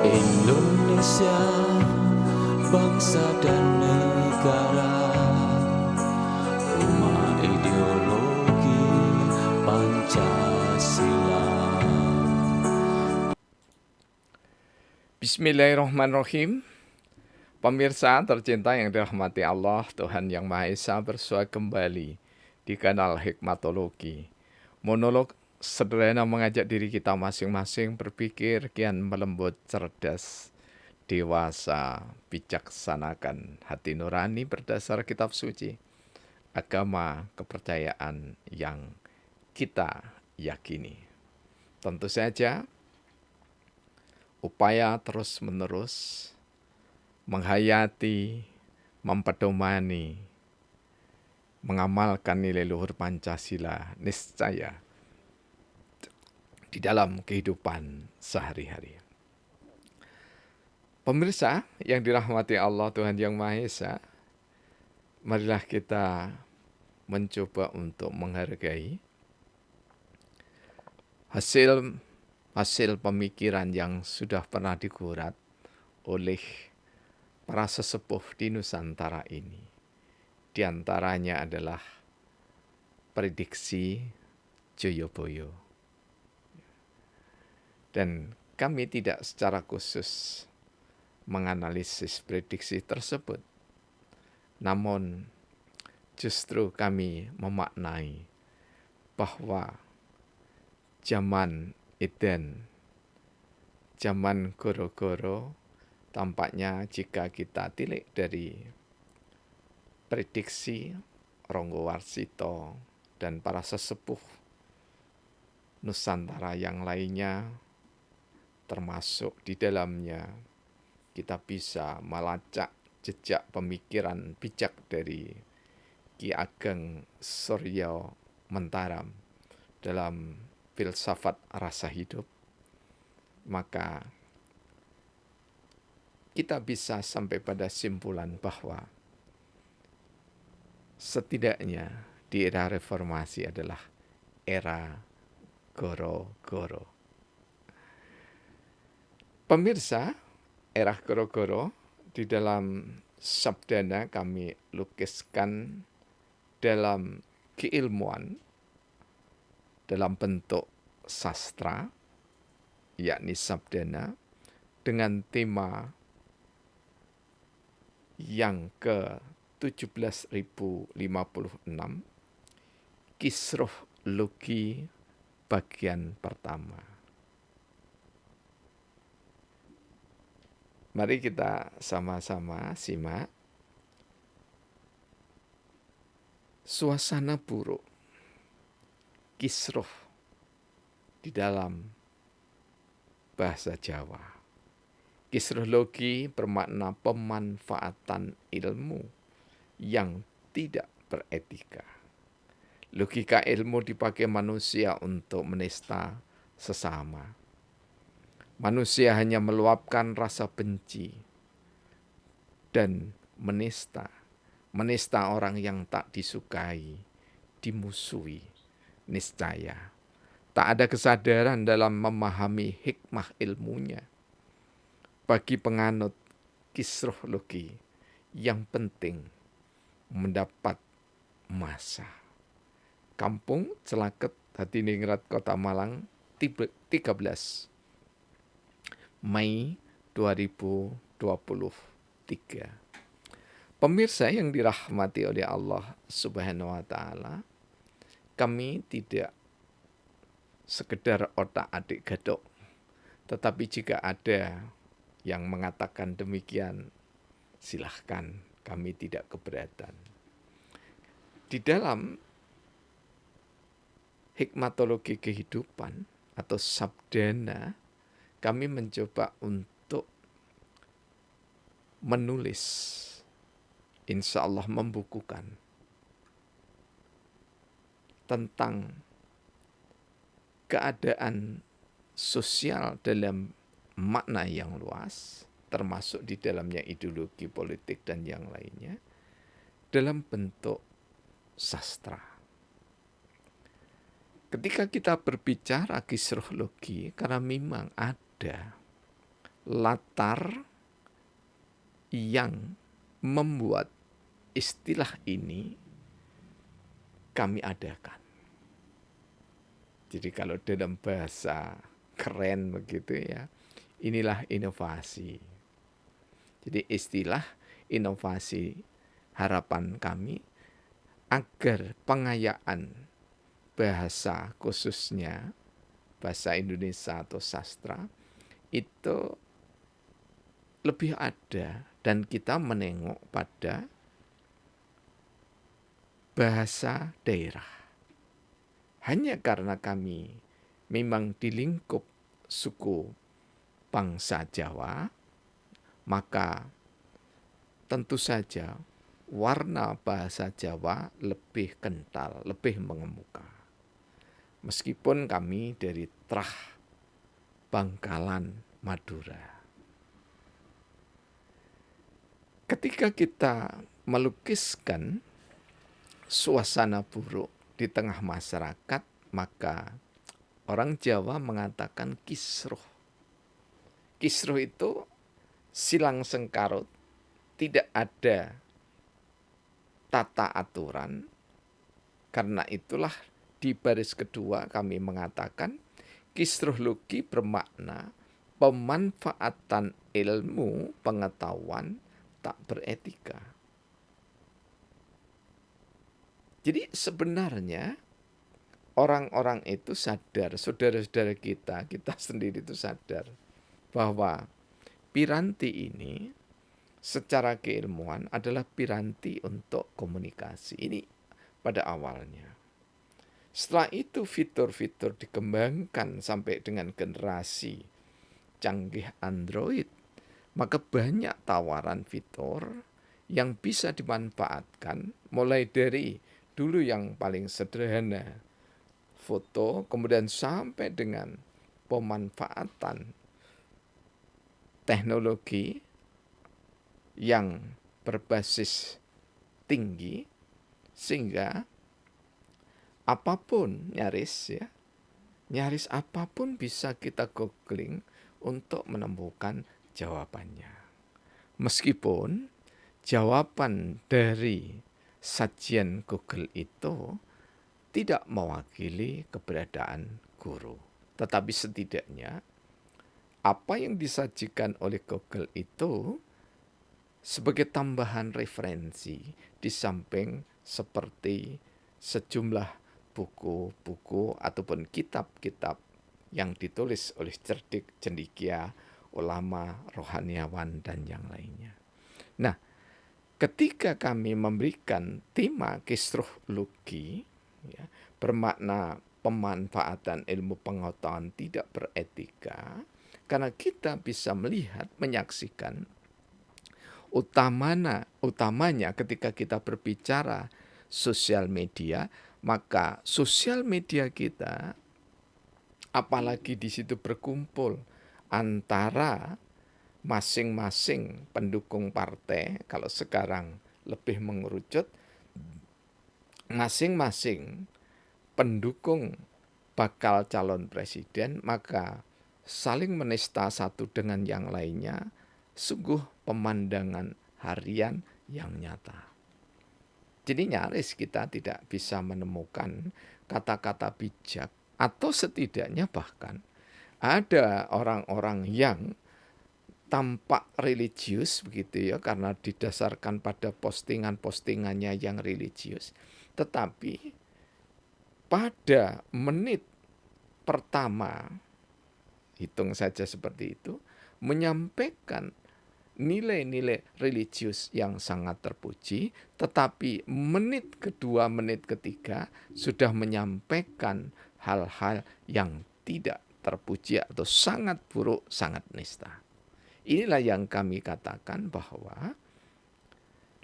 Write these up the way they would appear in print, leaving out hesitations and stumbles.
Indonesia, bangsa dan negara, rumah ideologi Pancasila. Bismillahirrahmanirrahim. Pemirsa tercinta yang dirahmati Allah, Tuhan Yang Maha Esa, bersua kembali di kanal Hikmatologi. Monolog sederhana mengajak diri kita masing-masing berpikir kian melembut, cerdas, dewasa, bijaksanakan hati nurani berdasar kitab suci, agama, kepercayaan yang kita yakini. Tentu saja upaya terus-menerus menghayati, mempedomani, mengamalkan nilai luhur Pancasila niscaya di dalam kehidupan sehari-hari. Pemirsa yang dirahmati Allah Tuhan Yang Maha Esa, marilah kita mencoba untuk menghargai hasil pemikiran yang sudah pernah digurat oleh para sesepuh di Nusantara ini. Di antaranya adalah prediksi Joyoboyo. Dan kami tidak secara khusus menganalisis prediksi tersebut. Namun justru kami memaknai bahwa zaman Eden, zaman goro-goro, tampaknya jika kita tilik dari prediksi Ronggo Warsito dan para sesepuh Nusantara yang lainnya, termasuk di dalamnya kita bisa melacak jejak pemikiran bijak dari Ki Ageng Suryo Mentaram dalam filsafat rasa hidup, maka kita bisa sampai pada simpulan bahwa setidaknya di era reformasi adalah era goro-goro. Pemirsa, era goro-goro di dalam sabdana kami lukiskan dalam keilmuan dalam bentuk sastra, yakni sabdana, dengan tema yang ke-17.056, Kisruh Logi bagian pertama. Mari kita sama-sama simak. Suasana buruk, kisruh di dalam bahasa Jawa. Kisruh logi bermakna pemanfaatan ilmu yang tidak beretika. Logika ilmu dipakai manusia untuk menista sesama. Manusia hanya meluapkan rasa benci dan menista orang yang tak disukai, dimusuhi, niscaya tak ada kesadaran dalam memahami hikmah ilmunya. Bagi penganut kisruh logi, yang penting mendapat masa. Kampung Celaket, Hadiningrat, Kota Malang, 13 Mei 2023. Pemirsa yang dirahmati oleh Allah Subhanahu wa Ta'ala, kami tidak sekedar otak-atik gadok, tetapi jika ada yang mengatakan demikian, silahkan, kami tidak keberatan. Di dalam hikmatologi kehidupan atau sabdana, kami mencoba untuk menulis, insya Allah membukukan tentang keadaan sosial dalam makna yang luas, termasuk di dalamnya ideologi politik dan yang lainnya, dalam bentuk sastra. Ketika kita berbicara kisruh logi, karena memang ada latar yang membuat istilah ini kami adakan. Jadi kalau dalam bahasa keren begitu ya, inilah inovasi. Jadi istilah inovasi harapan kami agar pengayaan bahasa khususnya bahasa Indonesia atau sastra itu lebih ada dan kita menengok pada bahasa daerah. Hanya karena kami memang di lingkup suku bangsa Jawa, maka tentu saja warna bahasa Jawa lebih kental, lebih mengemuka. Meskipun kami dari Trah Bangkalan, Madura. Ketika kita melukiskan suasana buruk di tengah masyarakat, maka orang Jawa mengatakan kisruh. Kisruh itu silang sengkarut, tidak ada tata aturan. Karena itulah di baris kedua kami mengatakan kisruh luki bermakna pemanfaatan ilmu pengetahuan tak beretika. Jadi sebenarnya orang-orang itu sadar, saudara-saudara kita sendiri itu sadar bahwa piranti ini secara keilmuan adalah piranti untuk komunikasi. Ini pada awalnya. Setelah itu fitur-fitur dikembangkan sampai dengan generasi canggih Android, maka banyak tawaran fitur yang bisa dimanfaatkan mulai dari dulu yang paling sederhana foto, kemudian sampai dengan pemanfaatan teknologi yang berbasis tinggi sehingga apapun nyaris apapun bisa kita googling untuk menemukan jawabannya. Meskipun jawaban dari sajian Google itu tidak mewakili keberadaan guru. Tetapi setidaknya apa yang disajikan oleh Google itu sebagai tambahan referensi di samping seperti sejumlah buku-buku ataupun kitab-kitab yang ditulis oleh cerdik, cendekia, ulama, rohaniawan, dan yang lainnya. Nah, ketika kami memberikan tema kisruh luki, ya, bermakna pemanfaatan ilmu pengetahuan tidak beretika, karena kita bisa melihat, menyaksikan utamanya ketika kita berbicara sosial media, maka sosial media kita apalagi di situ berkumpul antara masing-masing pendukung partai, kalau sekarang lebih mengerucut, masing-masing pendukung bakal calon presiden, maka saling menista satu dengan yang lainnya, sungguh pemandangan harian yang nyata. Jadi nyaris kita tidak bisa menemukan kata-kata bijak atau setidaknya bahkan ada orang-orang yang tampak religius begitu ya karena didasarkan pada postingan-postingannya yang religius. Tetapi pada menit pertama, hitung saja seperti itu, menyampaikan nilai-nilai religius yang sangat terpuji, tetapi menit kedua, menit ketiga sudah menyampaikan hal-hal yang tidak terpuji atau sangat buruk, sangat nista. Inilah yang kami katakan bahwa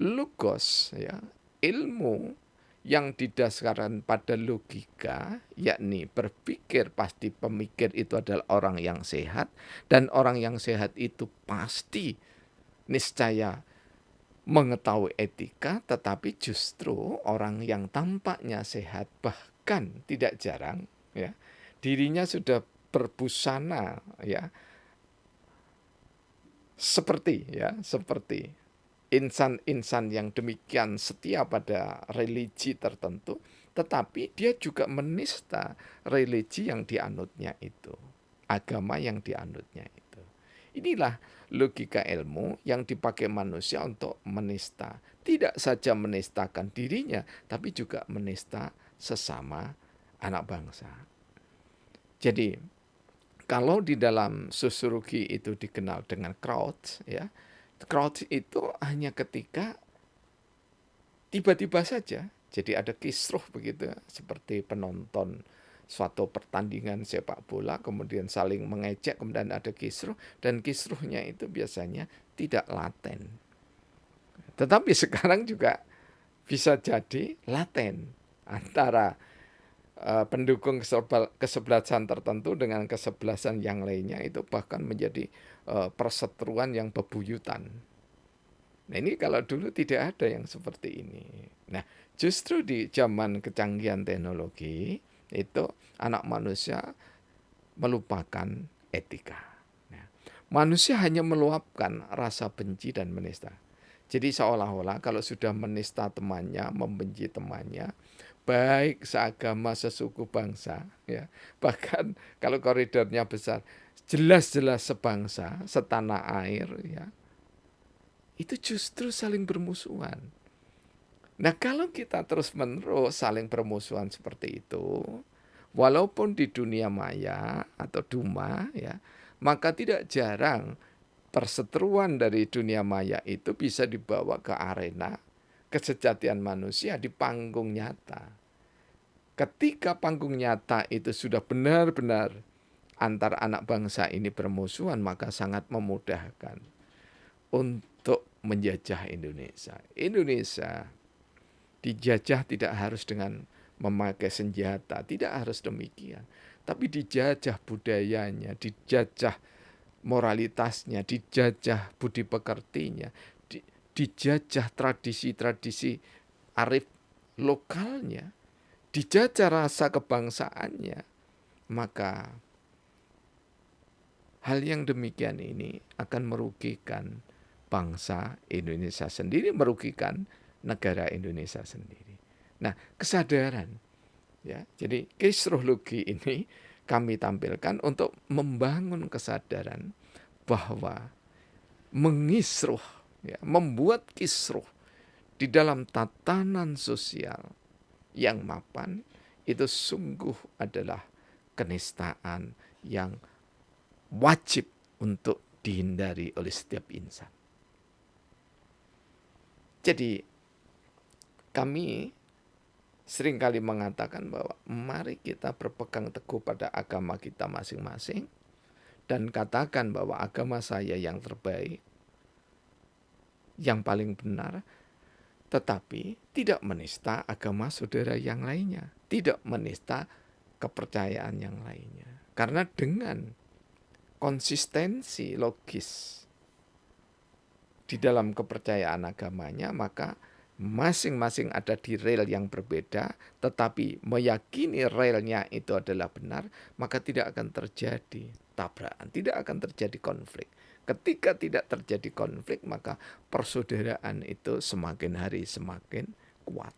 logos, ya, ilmu yang didasarkan pada logika, yakni berpikir, pasti pemikir itu adalah orang yang sehat, dan orang yang sehat itu pasti niscaya mengetahui etika, tetapi justru orang yang tampaknya sehat, bahkan tidak jarang, ya, dirinya sudah berbusana, ya, seperti insan-insan yang demikian setia pada religi tertentu, tetapi dia juga menista religi yang dianutnya itu, agama yang dianutnya itu. Inilah logika ilmu yang dipakai manusia untuk menista. Tidak saja menistakan dirinya, tapi juga menista sesama anak bangsa. Jadi, kalau di dalam sosiologi itu dikenal dengan crowd, ya, crowd itu hanya ketika tiba-tiba saja, jadi ada kisruh begitu, seperti penonton suatu pertandingan sepak bola, kemudian saling mengejek, kemudian ada kisruh, dan kisruhnya itu biasanya tidak laten. Tetapi sekarang juga bisa jadi laten antara pendukung kesebelasan tertentu dengan kesebelasan yang lainnya, itu bahkan menjadi perseteruan yang bebuyutan. Nah, ini kalau dulu tidak ada yang seperti ini. Nah, justru di zaman kecanggihan teknologi itu anak manusia melupakan etika. Nah, manusia hanya meluapkan rasa benci dan menista. Jadi seolah-olah kalau sudah menista temannya, membenci temannya, baik seagama, sesuku, bangsa, ya, bahkan kalau koridornya besar, jelas-jelas sebangsa, setanah air, ya, itu justru saling bermusuhan. Nah, kalau kita terus-menerus saling bermusuhan seperti itu, walaupun di dunia maya atau duma, ya, maka tidak jarang perseteruan dari dunia maya itu bisa dibawa ke arena kesejatian manusia di panggung nyata. Ketika panggung nyata itu sudah benar-benar antar anak bangsa ini bermusuhan, maka sangat memudahkan untuk menjajah Indonesia. Indonesia dijajah tidak harus dengan memakai senjata, tidak harus demikian. Tapi dijajah budayanya, dijajah moralitasnya, dijajah budi pekertinya, dijajah tradisi-tradisi arif lokalnya, dijajah rasa kebangsaannya. Maka hal yang demikian ini akan merugikan bangsa Indonesia sendiri, merugikan negara Indonesia sendiri. Nah, kesadaran, ya. Jadi kisruhologi ini kami tampilkan untuk membangun kesadaran bahwa mengisruh, ya, membuat kisruh di dalam tatanan sosial yang mapan itu sungguh adalah kenistaan yang wajib untuk dihindari oleh setiap insan. Jadi kami seringkali mengatakan bahwa mari kita berpegang teguh pada agama kita masing-masing dan katakan bahwa agama saya yang terbaik, yang paling benar, tetapi tidak menista agama saudara yang lainnya, tidak menista kepercayaan yang lainnya. Karena dengan konsistensi logis di dalam kepercayaan agamanya, maka masing-masing ada di rel yang berbeda, tetapi meyakini relnya itu adalah benar, maka tidak akan terjadi tabrakan, tidak akan terjadi konflik. Ketika tidak terjadi konflik, maka persaudaraan itu semakin hari semakin kuat.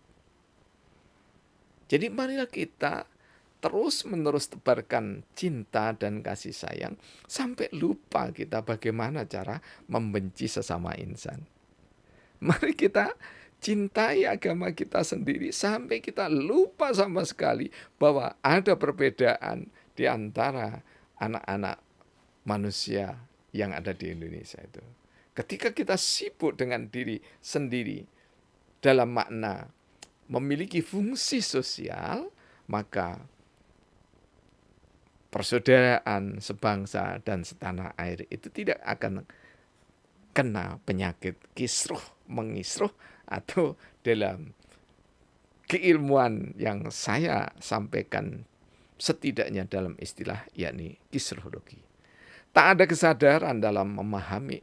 Jadi marilah kita terus-menerus tebarkan cinta dan kasih sayang sampai lupa kita bagaimana cara membenci sesama insan. Mari kita cintai agama kita sendiri sampai kita lupa sama sekali bahwa ada perbedaan di antara anak-anak manusia yang ada di Indonesia itu. Ketika kita sibuk dengan diri sendiri dalam makna memiliki fungsi sosial, maka persaudaraan sebangsa dan setanah air itu tidak akan kena penyakit kisruh, mengisruh, atau dalam keilmuan yang saya sampaikan setidaknya dalam istilah yakni kisruhologi. Tak ada kesadaran dalam memahami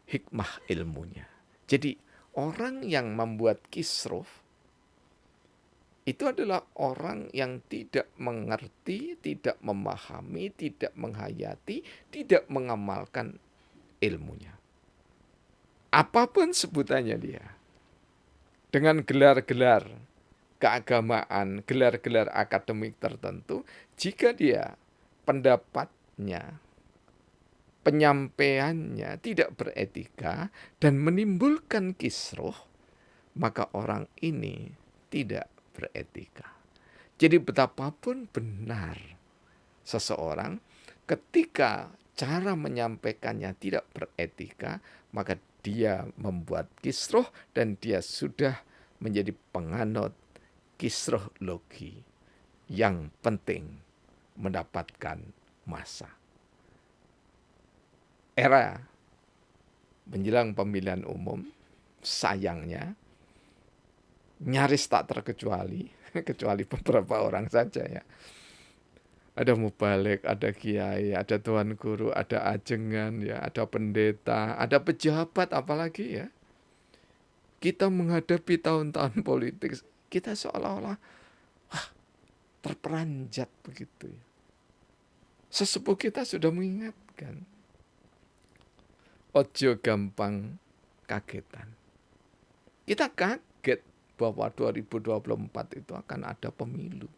hikmah ilmunya. Jadi orang yang membuat kisruh itu adalah orang yang tidak mengerti, tidak memahami, tidak menghayati, tidak mengamalkan ilmunya. Apapun sebutannya dia. Dengan gelar-gelar keagamaan, gelar-gelar akademik tertentu, jika dia pendapatnya, penyampaiannya tidak beretika dan menimbulkan kisruh, maka orang ini tidak beretika. Jadi betapapun benar seseorang, ketika cara menyampaikannya tidak beretika, maka dia membuat kisruh dan dia sudah menjadi penganut kisruh logi yang penting mendapatkan massa. Era menjelang pemilihan umum, sayangnya nyaris tak terkecuali, kecuali beberapa orang saja ya. Ada mubalik, ada kiai, ada tuan guru, ada ajengan, ya, ada pendeta, ada pejabat apalagi ya. Kita menghadapi tahun-tahun politik, kita seolah-olah terperanjat begitu ya. Sesepuh kita sudah mengingatkan, ojo gampang kagetan. Kita kaget bahwa 2024 itu akan ada pemilu.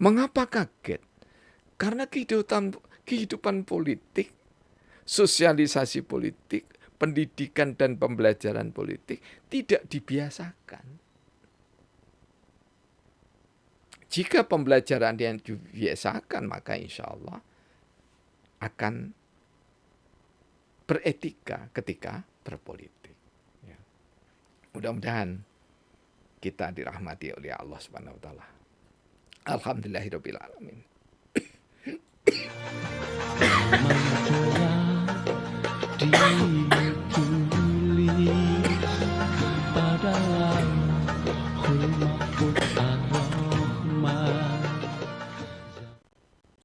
Mengapa kaget? Karena kehidupan politik, sosialisasi politik, pendidikan dan pembelajaran politik tidak dibiasakan. Jika pembelajaran yang dibiasakan, maka insya Allah akan beretika ketika berpolitik. Ya. Mudah-mudahan kita dirahmati oleh Allah Subhanahu wa taala. Alhamdulillahirabbil alamin. Mampulah dia